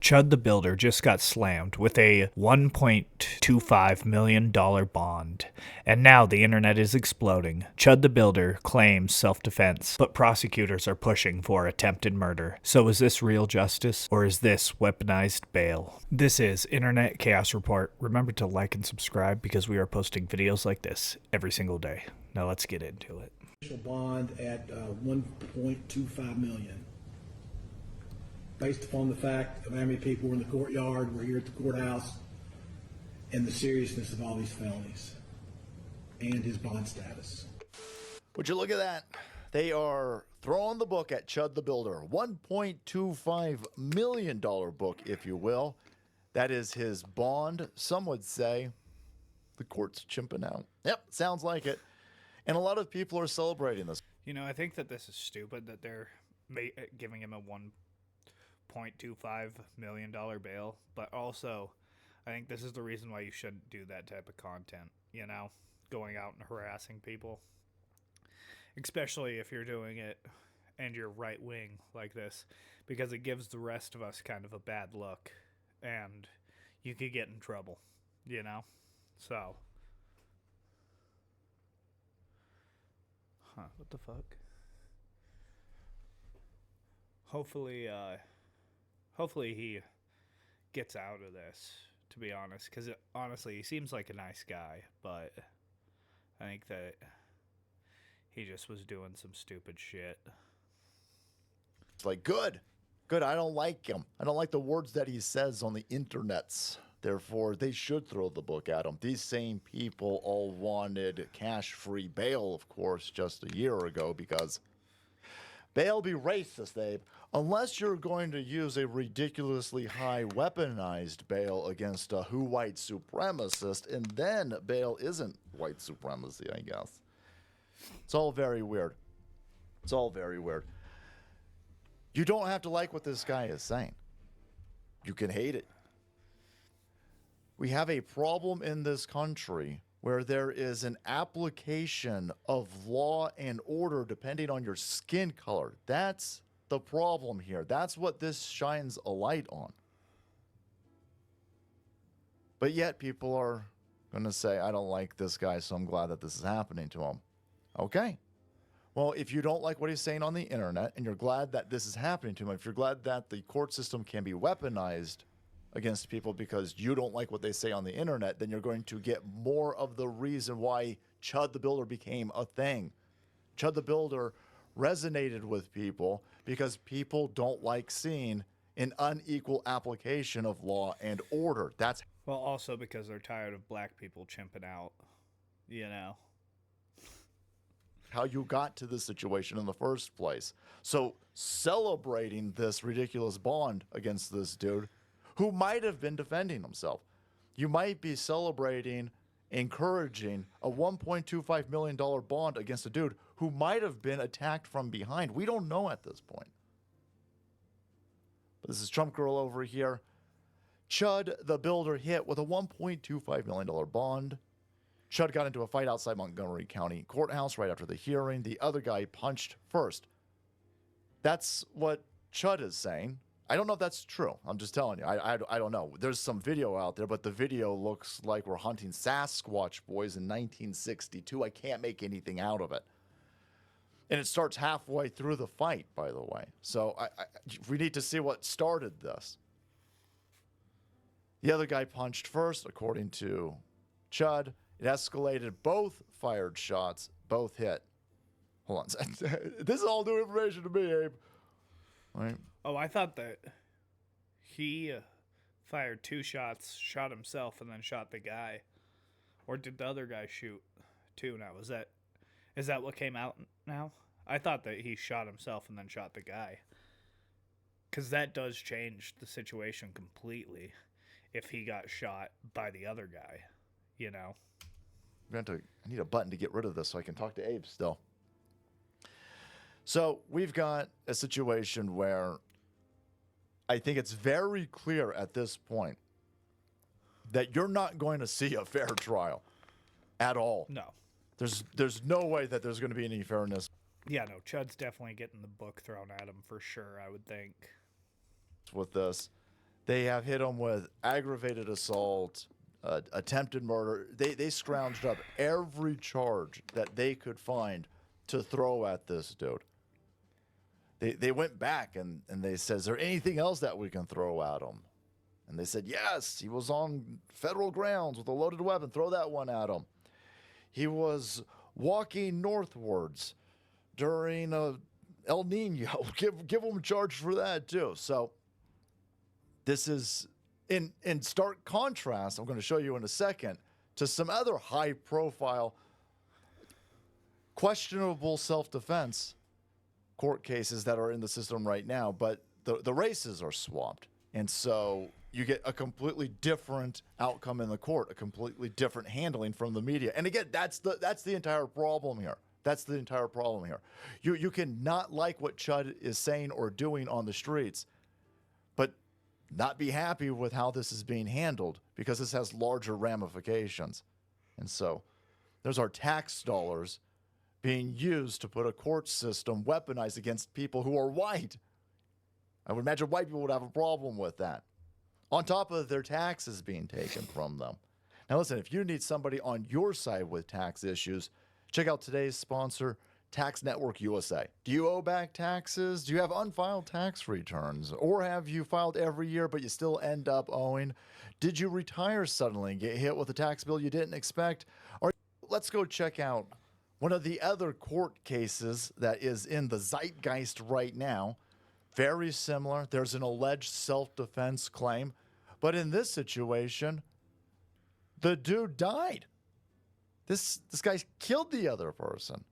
Chud the Builder just got slammed with a $1.25 million bond, and now the internet is exploding. Chud the Builder claims self-defense, but prosecutors are pushing for attempted murder. So is this real justice, or is this weaponized bail? This is Internet Chaos Report. Remember to like and subscribe because we are posting videos like this every single day. Now let's get into it. Bond at $1.25 million. Based upon the fact of how many people were in the courtyard, were here at the courthouse, and the seriousness of all these felonies, and his bond status. Would you look at that? They are throwing the book at Chud the Builder. $1.25 million book, if you will. That is his bond. Some would say the court's chimping out. Yep, sounds like it. And a lot of people are celebrating this. You know, I think that this is stupid that they're giving him a $1.25 million bail, but also I think this is the reason why you shouldn't do that type of content, you know, going out and harassing people, especially if you're doing it and you're right wing like this, because it gives the rest of us kind of a bad look and you could get in trouble, you know? So, what the fuck? Hopefully he gets out of this, to be honest, because honestly, he seems like a nice guy, but I think that he just was doing some stupid shit. It's like, good. I don't like him. I don't like the words that he says on the internets. Therefore, they should throw the book at him. These same people all wanted cash-free bail, of course, just a year ago because bail be racist, Abe. Unless you're going to use a ridiculously high weaponized bail against a white supremacist, and then bail isn't white supremacy, I guess. It's all very weird. You don't have to like what this guy is saying. You can hate it. We have a problem in this country where there is an application of law and order depending on your skin color. That's the problem here. That's what this shines a light on. But yet people are going to say, I don't like this guy, so I'm glad that this is happening to him. Okay. Well, if you don't like what he's saying on the internet and you're glad that this is happening to him, if you're glad that the court system can be weaponized against people because you don't like what they say on the internet, then you're going to get more of the reason why Chud the Builder became a thing. Chud the Builder resonated with people because people don't like seeing an unequal application of law and order. That's well, also because they're tired of black people chimping out, you know. How you got to this situation in the first place. So celebrating this ridiculous bond against this dude who might have been defending himself. You might be celebrating, encouraging a $1.25 million bond against a dude who might have been attacked from behind. We don't know at this point. But this is Trump Girl over here. Chud the Builder hit with a $1.25 million bond. Chud got into a fight outside Montgomery County Courthouse right after the hearing. The other guy punched first. That's what Chud is saying. I don't know if that's true. I'm just telling you. I don't know. There's some video out there, but the video looks like we're hunting Sasquatch boys in 1962. I can't make anything out of it. And it starts halfway through the fight, by the way. So we need to see what started this. The other guy punched first, according to Chud. It escalated. Both fired shots. Both hit. Hold on. This is all new information to me, Abe. All right. Oh, I thought that he fired 2 shots, shot himself, and then shot the guy. Or did the other guy shoot 2 now? Is that what came out now? I thought that he shot himself and then shot the guy. Because that does change the situation completely if he got shot by the other guy, you know? I need a button to get rid of this so I can talk to Abe still. So we've got a situation where I think it's very clear at this point that you're not going to see a fair trial at all. No. There's no way that there's going to be any fairness. Yeah, no, Chud's definitely getting the book thrown at him for sure, I would think. With this, They have hit him with aggravated assault, attempted murder. They scrounged up every charge that they could find to throw at this dude. They went back and they said, is there anything else that we can throw at him? And they said, yes, he was on federal grounds with a loaded weapon. Throw that one at him. He was walking northwards during El Nino. Give him a charge for that too. So this is in stark contrast, I'm going to show you in a second, to some other high-profile, questionable self-defense court cases that are in the system right now, but the races are swapped. And so you get a completely different outcome in the court, a completely different handling from the media. And again, that's the entire problem here. That's the entire problem here. You can not like what Chud is saying or doing on the streets, but not be happy with how this is being handled because this has larger ramifications. And so there's our tax dollars being used to put a court system weaponized against people who are white. I would imagine white people would have a problem with that. On top of their taxes being taken from them. Now listen, if you need somebody on your side with tax issues, check out today's sponsor, Tax Network USA. Do you owe back taxes? Do you have unfiled tax returns? Or have you filed every year but you still end up owing? Did you retire suddenly and get hit with a tax bill you didn't expect? Or let's go check out one of the other court cases that is in the zeitgeist right now. Very similar. There's an alleged self-defense claim. But in this situation, the dude died. This guy killed the other person.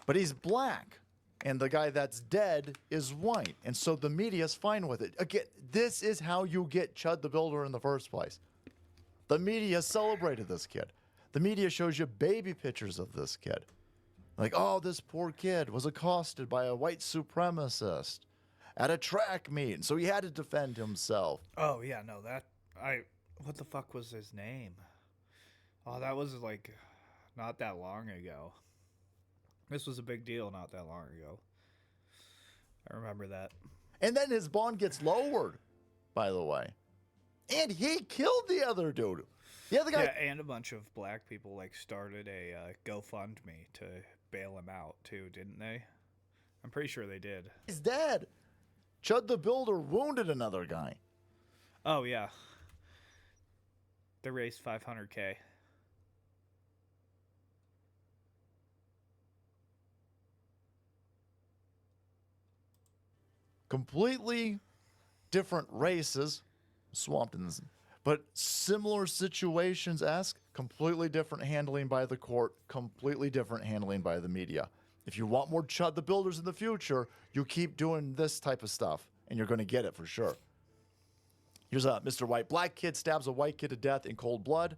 But he's black. And the guy that's dead is white. And so the media's fine with it. Again, this is how you get Chud the Builder in the first place. The media celebrated this kid. The media shows you baby pictures of this kid. Like, oh, this poor kid was accosted by a white supremacist at a track meet, and so he had to defend himself. Oh, yeah, no, what the fuck was his name? Oh, that was like not that long ago. This was a big deal not that long ago. I remember that. And then his bond gets lowered, by the way. And he killed the other dude. The other guy. Yeah, and a bunch of black people like started a GoFundMe to bail him out too, didn't they? I'm pretty sure they did. He's dead. Chud the Builder wounded another guy. Oh yeah. They raised $500K. Completely different races, swamped in this, but similar situations. Completely different handling by the court, completely different handling by the media. If you want more Chud the Builders in the future, you keep doing this type of stuff, and you're going to get it for sure. Here's Mr. White. Black kid stabs a white kid to death in cold blood.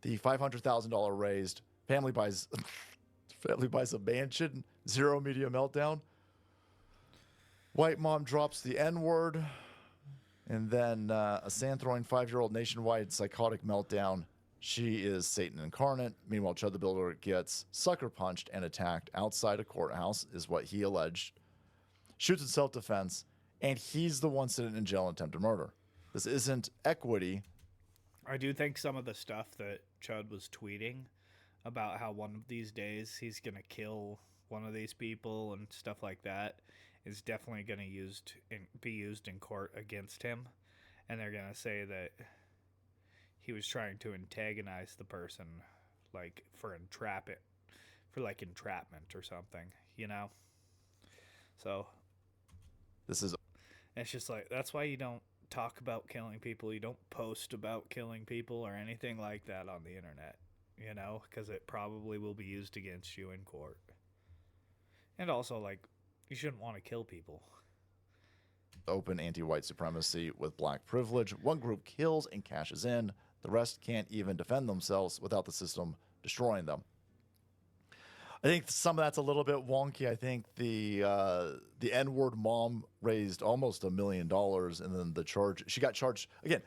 The $500,000 raised. Family buys a mansion. Zero media meltdown. White mom drops the N-word. And then a sand-throwing 5-year-old nationwide psychotic meltdown. She is Satan incarnate. Meanwhile, Chud the Builder gets sucker punched and attacked outside a courthouse, is what he alleged. Shoots in self-defense, and he's the one sitting in jail on attempted murder. This isn't equity. I do think some of the stuff that Chud was tweeting about how one of these days he's going to kill one of these people and stuff like that is definitely going to be used in court against him. And they're going to say that he was trying to antagonize the person, like for entrapment or something, you know? So it's just like, that's why you don't talk about killing people. You don't post about killing people or anything like that on the internet, you know, because it probably will be used against you in court. And also, like, you shouldn't want to kill people. Open anti-white supremacy with black privilege. One group kills and cashes in. The rest can't even defend themselves without the system destroying them. I think some of that's a little bit wonky. I think the N-word mom raised almost $1 million, and then she got charged again.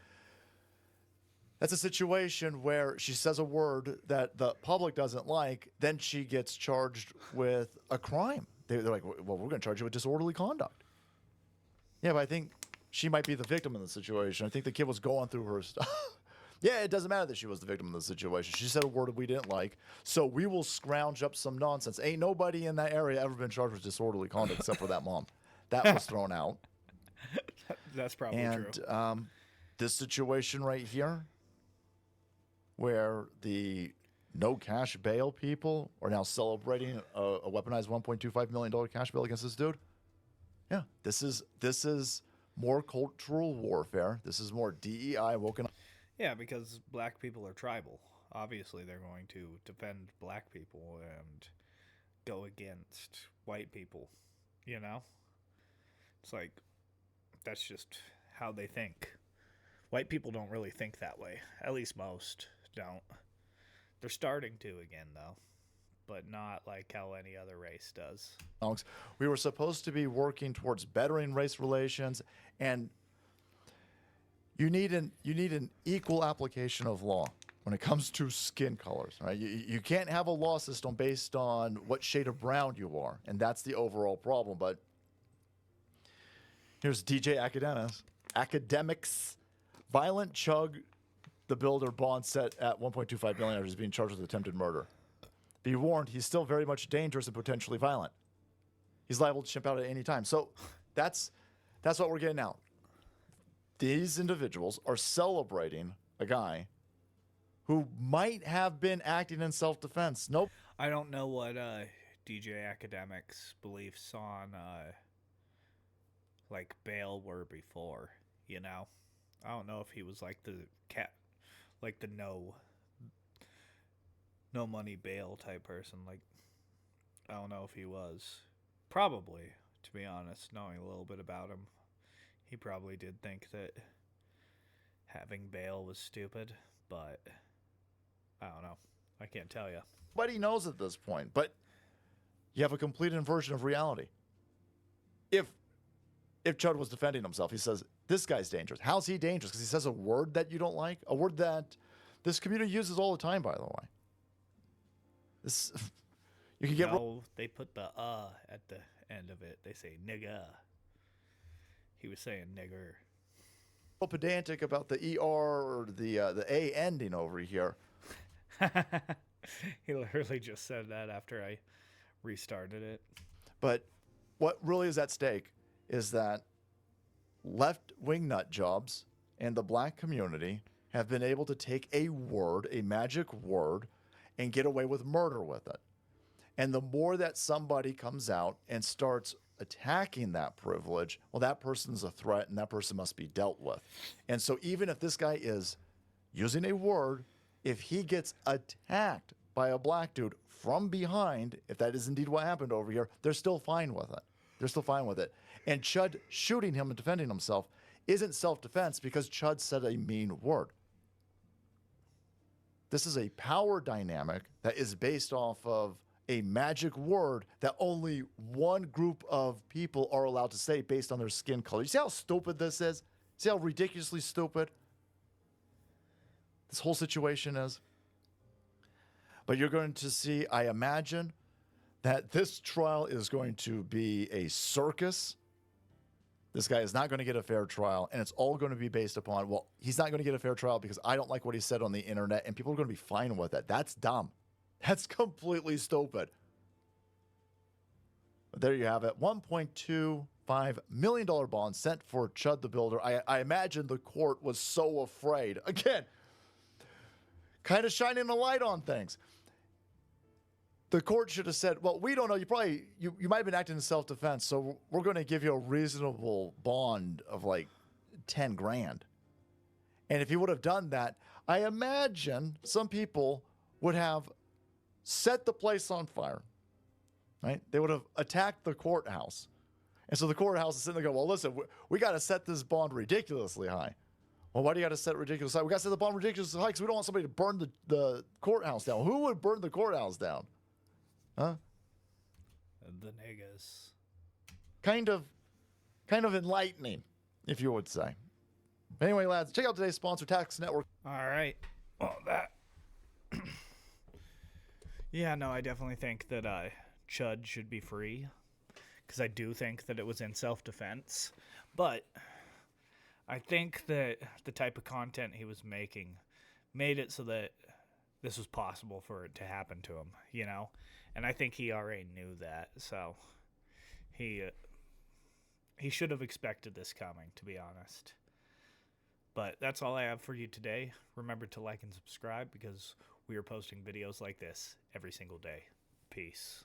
That's a situation where she says a word that the public doesn't like, then she gets charged with a crime. They're like, well, we're going to charge you with disorderly conduct. Yeah, but I think she might be the victim in the situation. I think the kid was going through her stuff. Yeah, it doesn't matter that she was the victim in the situation. She said a word we didn't like, so we will scrounge up some nonsense. Ain't nobody in that area ever been charged with disorderly conduct except for that mom. That was thrown out. That's probably And true. this situation right here, where the no cash bail people are now celebrating a weaponized $1.25 million cash bail against this dude. Yeah, this is more cultural warfare. This is more DEI woken up. Yeah, because black people are tribal. Obviously, they're going to defend black people and go against white people. You know? It's like, that's just how they think. White people don't really think that way. At least most don't. They're starting to again, though. But not like how any other race does. We were supposed to be working towards bettering race relations, and you need an equal application of law when it comes to skin colors, right? You can't have a law system based on what shade of brown you are, and that's the overall problem. But here's DJ Academics. Violent Chud the Builder bond set at $1.25 million after he's being charged with attempted murder. Be warned, he's still very much dangerous and potentially violent. He's liable to ship out at any time. So that's what we're getting out. These individuals are celebrating a guy who might have been acting in self-defense. Nope. I don't know what DJ Academics' beliefs on like bail were before, you know? I don't know if he was like the no money bail type person. Like, I don't know if he was. Probably, to be honest, knowing a little bit about him, he probably did think that having bail was stupid, but I don't know. I can't tell you. Nobody knows at this point, but you have a complete inversion of reality. If Chud was defending himself, he says, this guy's dangerous. How's he dangerous? Because he says a word that you don't like, a word that this community uses all the time, by the way. This, you can get. No, they put the at the end of it. They say nigga. He was saying nigger. Pedantic about the ER or the A ending over here. He literally just said that after I restarted it. But what really is at stake is that left-wing nut jobs and the black community have been able to take a word, a magic word, and get away with murder with it. And the more that somebody comes out and starts attacking that privilege, well, that person's a threat and that person must be dealt with. And so even if this guy is using a word, if he gets attacked by a black dude from behind, if that is indeed what happened over here, they're still fine with it. They're still fine with it. And Chud shooting him and defending himself isn't self-defense because Chud said a mean word. This is a power dynamic that is based off of a magic word that only one group of people are allowed to say based on their skin color. You see how stupid this is? See how ridiculously stupid this whole situation is? But you're going to see, I imagine, that this trial is going to be a circus. This guy is not going to get a fair trial, and it's all going to be based upon, well, he's not going to get a fair trial because I don't like what he said on the internet, and people are going to be fine with it. That's dumb. That's completely stupid. But there you have it. $1.25 million bond sent for Chud the Builder. I imagine the court was so afraid. Again, kind of shining a light on things. The court should have said, well, we don't know. You might have been acting in self-defense, so we're going to give you a reasonable bond of like 10 grand. And if he would have done that, I imagine some people would have set the place on fire, right? They would have attacked the courthouse. And so the courthouse is sitting there going, well, listen, we got to set this bond ridiculously high. Well, why do you got to set it ridiculously high? We got to set the bond ridiculously high because we don't want somebody to burn the courthouse down. Who would burn the courthouse down? Huh? The niggas. Kind of enlightening, if you would say. Anyway, lads, check out today's sponsor, Tax Network. All right. Well, that. Yeah, no, I definitely think that Chud should be free because I do think that it was in self-defense. But I think that the type of content he was making made it so that this was possible for it to happen to him, you know? And I think he already knew that, so he should have expected this coming, to be honest. But that's all I have for you today. Remember to like and subscribe because we are posting videos like this every single day. Peace.